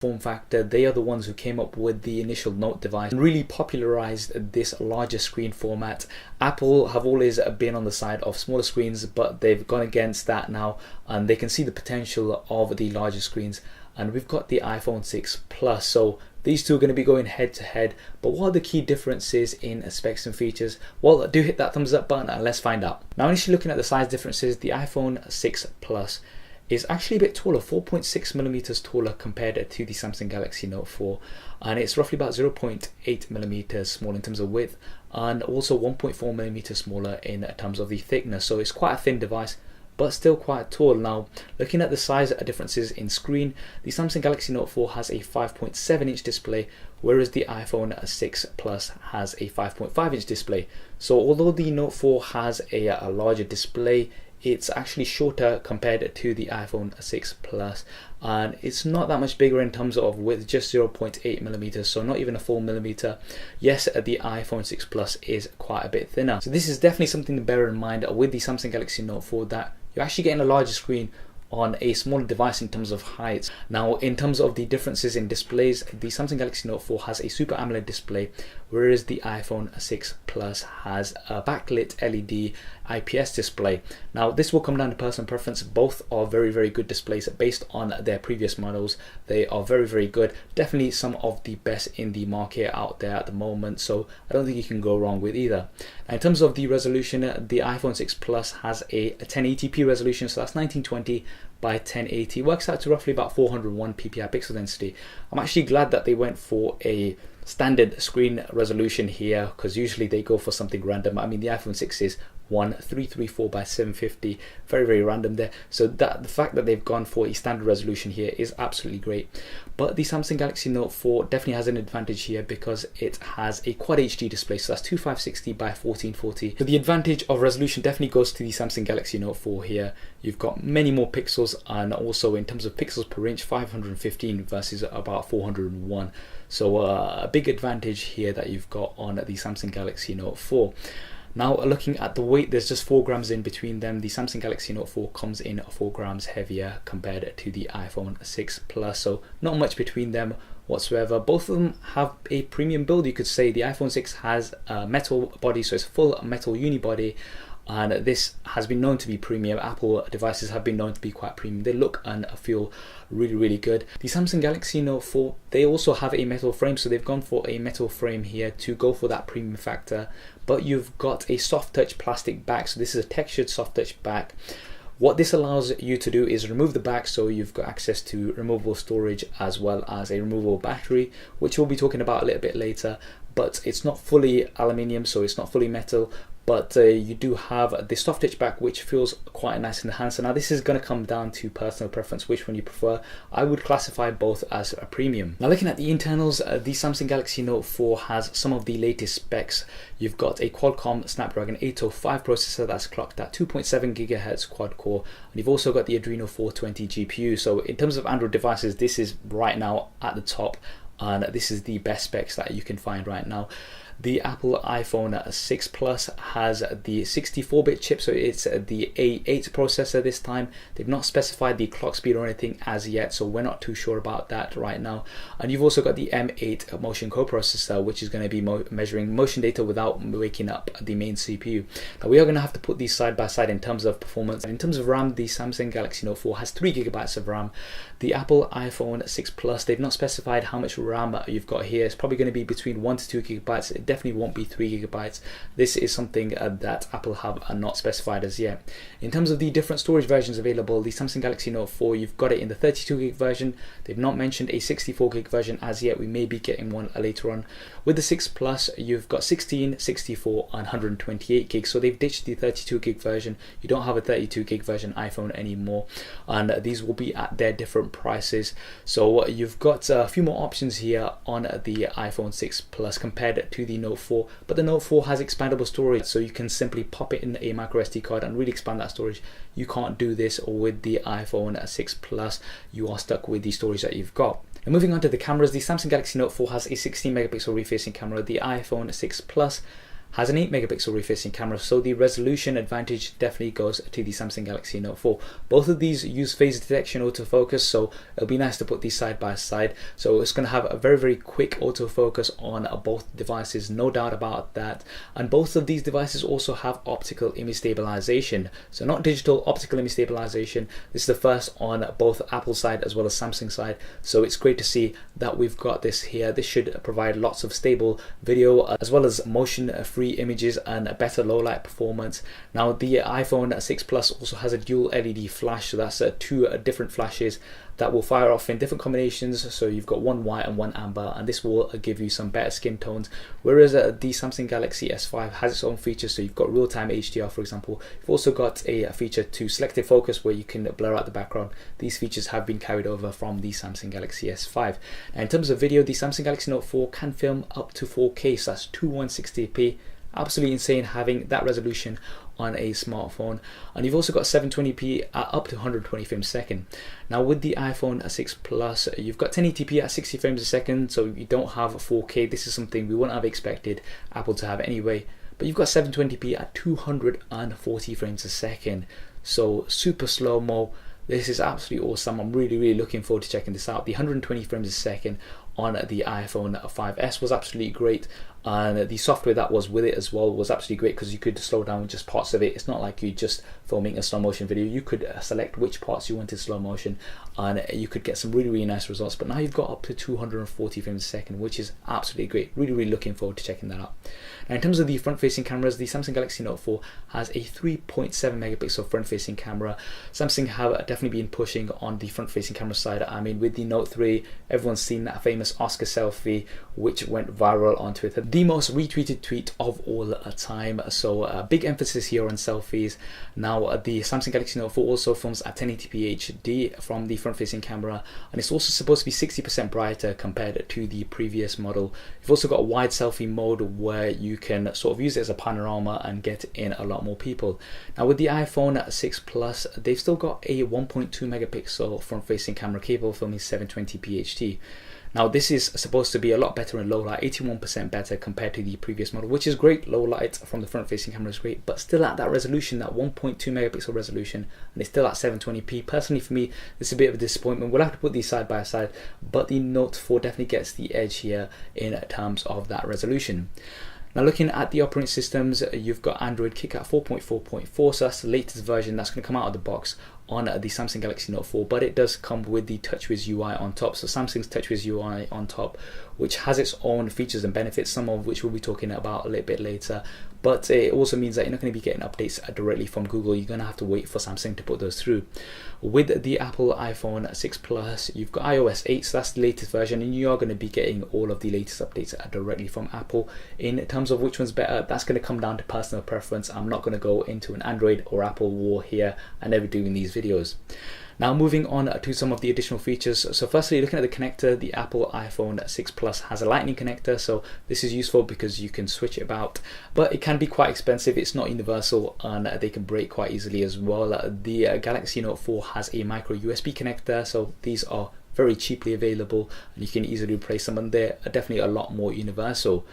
form factor. They are the ones who came up with the initial Note device and really popularized this larger screen format. Apple have always been on the side of smaller screens, but they've gone against that now, and they can see the potential of the larger screens. And we've got the iPhone 6 Plus. So these two are going to be going head to head. But what are the key differences in specs and features? Well, do hit that thumbs up button and let's find out. Now, initially looking at the size differences, the iPhone 6 Plus is actually a bit taller, 4.6 millimeters taller compared to the Samsung Galaxy Note 4, and it's roughly about 0.8 millimeters smaller in terms of width, and also 1.4 millimeters smaller in terms of the thickness. So it's quite a thin device, but still quite tall. Now, looking at the size differences in screen, the Samsung Galaxy Note 4 has a 5.7 inch display, whereas the iPhone 6 Plus has a 5.5 inch display. So although the Note 4 has a larger display, it's actually shorter compared to the iPhone 6 Plus, and it's not that much bigger in terms of width, just 0.8 millimeters, so not even a full millimeter. Yes, the iPhone 6 Plus is quite a bit thinner. So this is definitely something to bear in mind with the Samsung Galaxy Note 4, that you're actually getting a larger screen on a smaller device in terms of height. Now, in terms of the differences in displays, the Samsung Galaxy Note 4 has a Super AMOLED display, whereas the iPhone 6 Plus has a backlit LED IPS display. Now, this will come down to personal preference. Both are very, very good displays based on their previous models. They are very, very good. Definitely some of the best in the market out there at the moment. So I don't think you can go wrong with either. Now, in terms of the resolution, the iPhone 6 Plus has a 1080p resolution, so that's 1920 by 1080. Works out to roughly about 401 ppi pixel density. I'm actually glad that they went for a standard screen resolution here, because usually they go for something random. I mean, the iPhone 6 is 1334 by 750, very, very random there. So that the fact that they've gone for a standard resolution here is absolutely great. But the Samsung Galaxy Note 4 definitely has an advantage here because it has a Quad HD display, so that's 2560 by 1440. So the advantage of resolution definitely goes to the Samsung Galaxy Note 4 here. You've got many more pixels, and also in terms of pixels per inch, 515 versus about 401. So a big advantage here that you've got on the Samsung Galaxy Note 4. Now, looking at the weight, there's just 4 grams in between them. The Samsung Galaxy Note 4 comes in 4 grams heavier compared to the iPhone 6 Plus, so not much between them whatsoever. Both of them have a premium build, you could say. The iPhone 6 has a metal body, so it's full metal unibody, and this has been known to be premium. Apple devices have been known to be quite premium. They look and feel really, really good. The Samsung Galaxy Note 4, they also have a metal frame, so they've gone for a metal frame here to go for that premium factor. But you've got a soft touch plastic back, so this is a textured soft touch back. What this allows you to do is remove the back, so you've got access to removable storage as well as a removable battery, which we'll be talking about a little bit later. But it's not fully aluminium, so it's not fully metal, but you do have the soft touch back, which feels quite nice in the hand. So now this is going to come down to personal preference, which one you prefer. I would classify both as a premium. Now, looking at the internals, the Samsung Galaxy Note 4 has some of the latest specs. You've got a Qualcomm Snapdragon 805 processor that's clocked at 2.7 gigahertz quad core, and you've also got the Adreno 420 GPU. So in terms of Android devices, this is right now at the top, and this is the best specs that you can find right now. The Apple iPhone 6 Plus has the 64-bit chip, so it's the A8 processor this time. They've not specified the clock speed or anything as yet, so we're not too sure about that right now. And you've also got the M8 motion coprocessor, which is going to be measuring motion data without waking up the main CPU. Now, we are going to have to put these side by side in terms of performance. And in terms of RAM, the Samsung Galaxy Note 4 has 3 gigabytes of RAM. The Apple iPhone 6 Plus, they've not specified how much RAM you've got here. It's probably going to be between 1 to 2 gigabytes. It definitely won't be 3 gigabytes. This is something that Apple have not specified as yet. In terms of the different storage versions available, the Samsung Galaxy Note 4, you've got it in the 32 gig version. They've not mentioned a 64 gig version as yet. We may be getting one later on. With the 6 Plus, you've got 16, 64 and 128 gigs. So they've ditched the 32 gig version. You don't have a 32 gig version iPhone anymore, and these will be at their different prices. So you've got a few more options here on the iPhone 6 Plus compared to the Note 4, but the Note 4 has expandable storage, so you can simply pop it in a micro SD card and really expand that storage. You can't do this with the iPhone 6 Plus. You are stuck with the storage that you've got. And moving on to the cameras, the Samsung Galaxy Note 4 has a 16 megapixel refacing camera. The iPhone 6 Plus has an 8 megapixel rear-facing camera, so the resolution advantage definitely goes to the Samsung Galaxy Note 4. Both of these use phase detection autofocus, so it'll be nice to put these side by side. So it's going to have a very quick autofocus on both devices, no doubt about that. And both of these devices also have optical image stabilization, so not digital, optical image stabilization. This is the first on both Apple side as well as Samsung side, so it's great to see that we've got this here. This should provide lots of stable video as well as motion free images and a better low light performance. Now the iPhone 6 Plus also has a dual LED flash, so that's two different flashes that will fire off in different combinations. So you've got one white and one amber, and this will give you some better skin tones, whereas the Samsung Galaxy S5 has its own features. So you've got real-time HDR, for example. You've also got a feature to selective focus where you can blur out the background. These features have been carried over from the Samsung Galaxy S5. Now, in terms of video, the Samsung Galaxy Note 4 can film up to 4K, so that's 2160p. Absolutely insane having that resolution on a smartphone. And you've also got 720p at up to 120 frames a second. Now with the iPhone 6 Plus, you've got 1080p at 60 frames a second, so you don't have 4K. This is something we wouldn't have expected Apple to have anyway. But you've got 720p at 240 frames a second, so super slow-mo. This is absolutely awesome. I'm really looking forward to checking this out. The 120 frames a second on the iPhone 5S was absolutely great, and the software that was with it as well was absolutely great because you could slow down just parts of it. It's not like you just filming a slow motion video. You could select which parts you wanted slow motion, and you could get some really nice results. But now you've got up to 240 frames a second, which is absolutely great. Really looking forward to checking that out. Now in terms of the front facing cameras, the Samsung Galaxy Note 4 has a 3.7 megapixel front facing camera. Samsung have definitely been pushing on the front facing camera side. I mean, with the Note 3, everyone's seen that famous Oscar selfie which went viral on Twitter, the most retweeted tweet of all time. So big emphasis here on selfies. Now the Samsung Galaxy Note 4 also films at 1080p HD from the front facing camera, and it's also supposed to be 60% brighter compared to the previous model. You've also got a wide selfie mode where you can sort of use it as a panorama and get in a lot more people. Now with the iPhone 6 Plus, they've still got a 1.2 megapixel front facing camera capable of filming 720p HD. Now this is supposed to be a lot better in low light, 81% better compared to the previous model, which is great. Low light from the front facing camera is great, but still at that resolution, that 1.2 megapixel resolution, and it's still at 720p. Personally for me, this is a bit of a disappointment. We'll have to put these side by side, but the Note 4 definitely gets the edge here in terms of that resolution. Now looking at the operating systems, you've got Android KitKat 4.4.4, so that's the latest version that's going to come out of the box on the Samsung Galaxy Note 4, but it does come with the TouchWiz UI on top. So Samsung's TouchWiz UI on top, which has its own features and benefits, some of which we'll be talking about a little bit later. But it also means that you're not going to be getting updates directly from Google. You're going to have to wait for Samsung to put those through. With the Apple iPhone 6 Plus, you've got iOS 8, so that's the latest version, and you are going to be getting all of the latest updates directly from Apple. In terms of which one's better, that's going to come down to personal preference. I'm not going to go into an Android or Apple war here. I never do in these videos. Now moving on to some of the additional features. So firstly, looking at the connector, the Apple iPhone 6 Plus has a lightning connector, so this is useful because you can switch it about, but it can be quite expensive. It's not universal and they can break quite easily as well. The Galaxy Note 4 has a micro USB connector, so these are very cheaply available and you can easily replace them, and they're definitely a lot more universal.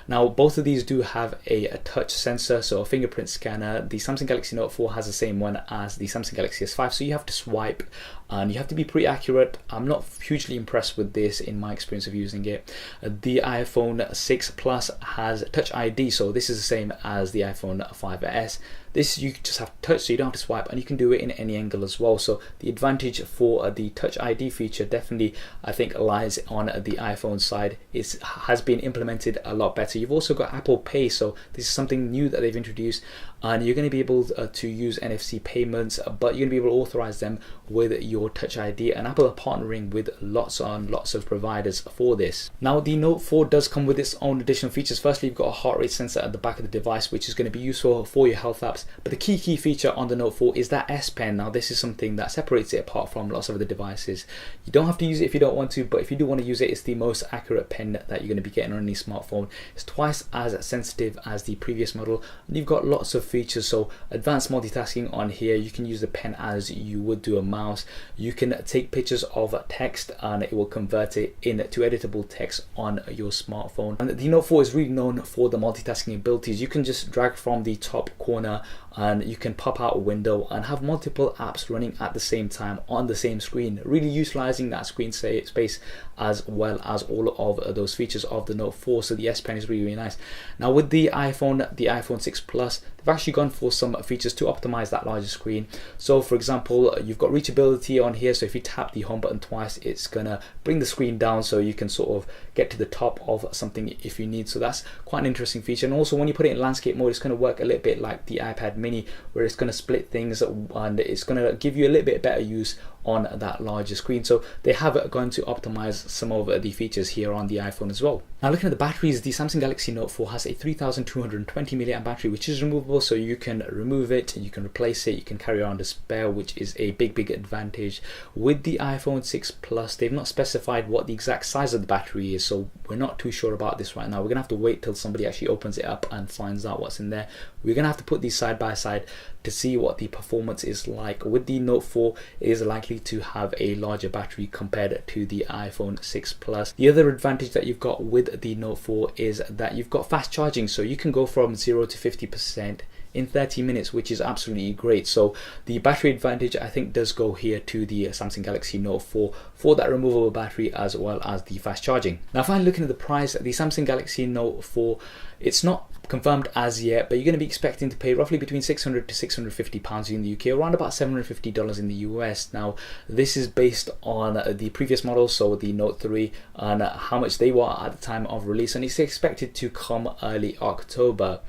Now both of these do have a touch sensor, so a fingerprint scanner. The Samsung Galaxy Note 4 has the same one as the Samsung Galaxy S5, so you have to swipe and you have to be pretty accurate. I'm not hugely impressed with this in my experience of using it. The iPhone 6 Plus has Touch ID, so this is the same as the iPhone 5S. This you just have to touch, so you don't have to swipe, and you can do it in any angle as well. So the advantage for the Touch ID feature definitely, I think, lies on the iPhone side. It has been implemented a lot better. You've also got Apple Pay, so this is something new that they've introduced, and you're going to be able to use NFC payments, but you're going to be able to authorize them with your Touch ID, and Apple are partnering with lots of providers for this. Now the Note 4 does come with its own additional features. Firstly, you've got a heart rate sensor at the back of the device, which is going to be useful for your health apps. Plus. But the key feature on the Note 4 is that S Pen. Now this is something that separates it apart from lots of other devices. You don't have to use it if you don't want to, but if you do want to use it, it's the most accurate pen that you're going to be getting on any smartphone. It's twice as sensitive as the previous model, and you've got lots of features. So advanced multitasking on here, you can use the pen as you would do a mouse. You can take pictures of text and it will convert it into editable text on your smartphone. And the Note 4 is really known for the multitasking abilities. You can just drag from the top corner and you can pop out a window and have multiple apps running at the same time on the same screen, really utilizing that screen space as well as all of those features of the Note 4. So the S Pen is really nice. Now with the iPhone 6 Plus, they've actually gone for some features to optimize that larger screen. So for example, you've got reachability on here, so if you tap the home button twice, it's gonna bring the screen down so you can sort of get to the top of something if you need. So that's quite an interesting feature. And also when you put it in landscape mode, it's going to work a little bit like the iPad mini, where it's going to split things and it's going to give you a little bit better use on that larger screen. So they have gone to optimize some of the features here on the iPhone as well. Now looking at the batteries, the Samsung Galaxy Note 4 has a 3220 mAh battery, which is removable, so you can remove it, you can replace it, you can carry around a spare, which is a big advantage. With the iPhone 6 Plus, they've not specified what the exact size of the battery is, so we're not too sure about this right now. We're gonna have to wait till somebody actually opens it up and finds out what's in there. We're gonna have to put these side by side to see what the performance is like. With the Note 4, it is likely to have a larger battery compared to the iPhone 6 Plus. The other advantage that you've got with the Note 4 is that you've got fast charging, so you can go from 0 to 50% in 30 minutes, which is absolutely great. So the battery advantage I think does go here to the Samsung Galaxy Note 4 for that removable battery as well as the fast charging. Now finally looking at the price, the Samsung Galaxy Note 4, it's not confirmed as yet, but you're going to be expecting to pay roughly between 600 to 650 pounds in the UK, around about $750 in the US. Now this is based on the previous model, so the Note 3, and how much they were at the time of release, and it's expected to come early October.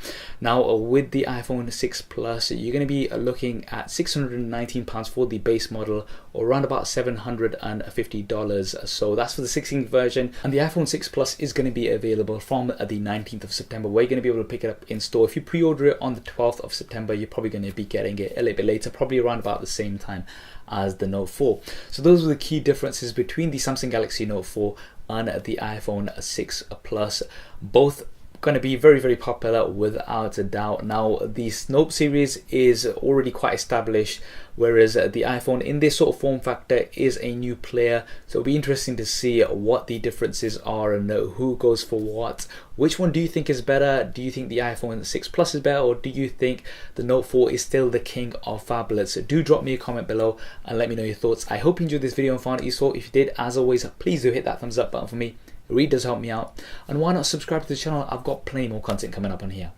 Now with the iPhone 6 Plus, you're going to be looking at £619 for the base model, or around about $750. So that's for the 16th version, and the iPhone 6 Plus is going to be available from the 19th of September. We're going to be able to pick it up in store. If you pre-order it on the 12th of September, you're probably going to be getting it a little bit later, probably around about the same time as the Note 4. So those are the key differences between the Samsung Galaxy Note 4 and the iPhone 6 Plus. Both going to be very popular without a doubt. Now the Note series is already quite established, whereas the iPhone in this sort of form factor is a new player. So it'll be interesting to see what the differences are and who goes for what. Which one do you think is better? Do you think the iPhone 6 Plus is better, or do you think the Note 4 is still the king of phablets? Do drop me a comment below and let me know your thoughts. I hope you enjoyed this video and found it useful. If you did, as always, please do hit that thumbs up button for me. It really does help me out. And why not subscribe to the channel? I've got plenty more content coming up on here.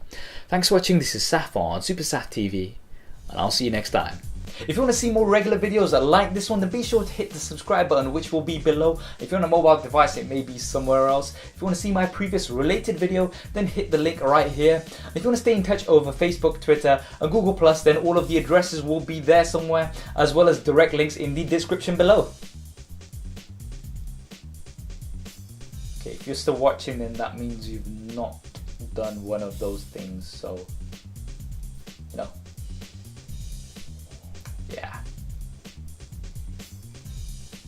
Thanks for watching. This is Saf on Super Saf TV, and I'll see you next time. If you want to see more regular videos like this one, then be sure to hit the subscribe button, which will be below. If you're on a mobile device, it may be somewhere else. If you want to see my previous related video, then hit the link right here. If you want to stay in touch over Facebook, Twitter and Google+, then all of the addresses will be there somewhere, as well as direct links in the description below. Okay, if you're still watching, then that means you've not done one of those things, so